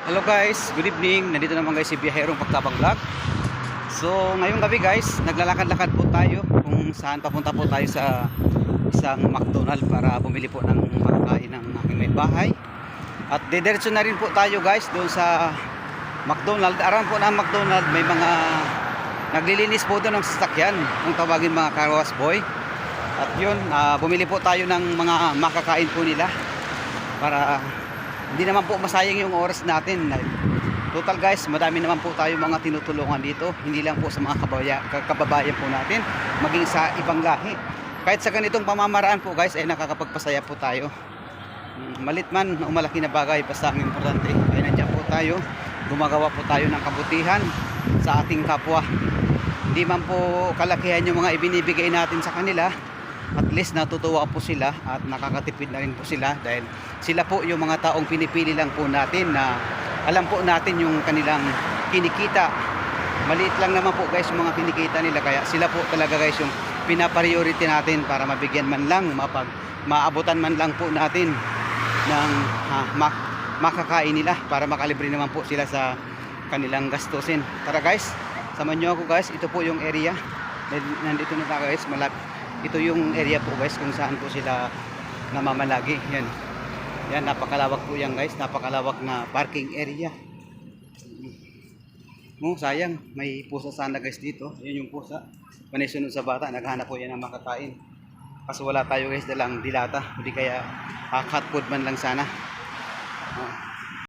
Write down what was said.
Hello guys, good evening. Nandito naman guys si Biyaherong Pagtabang Vlog. So ngayong gabi guys, naglalakad-lakad po tayo kung saan papunta po tayo sa isang McDonald para bumili po ng makakain ng aking may bahay. At didiretso na rin po tayo guys doon sa McDonald. Around po ng McDonald may mga naglilinis po doon ng sasakyan, kung tawagin mga car wash boy. At yun, bumili po tayo ng mga makakain po nila para hindi naman po masayang yung oras natin. Total guys, madami naman po tayo mga tinutulungan dito, hindi lang po sa mga kababayan po natin, maging sa ibang lahi. Kahit sa ganitong pamamaraan po guys ay nakakapagpasaya po tayo. Malit man o malaki na bagay, basta ang importante ay nandiyan po tayo, gumagawa po tayo ng kabutihan sa ating kapwa. Hindi man po kalakihan yung mga ibinibigay natin sa kanila, at least natutuwa po sila at nakakatipid na rin po sila, dahil sila po yung mga taong pinipili lang po natin na alam po natin yung kanilang kinikita. Maliit lang naman po guys yung mga kinikita nila, kaya sila po talaga guys yung pinapriority natin para mabigyan man lang, maabutan man lang po natin ng makakain nila, para makalibre naman po sila sa kanilang gastusin. Tara guys, samahan nyo ako guys. Ito po yung area, nandito na tayo guys, malapit. Ito yung area po guys kung saan po sila namamalagi. Yan, napakalawak po yan guys, napakalawak na parking area. Sayang, may pusa sana guys dito. Yan yung pusa, panisunod sa bata, naghahanap po yan ng makakain. Kaso wala tayo guys dalang dilata, hindi kaya cat food man lang sana.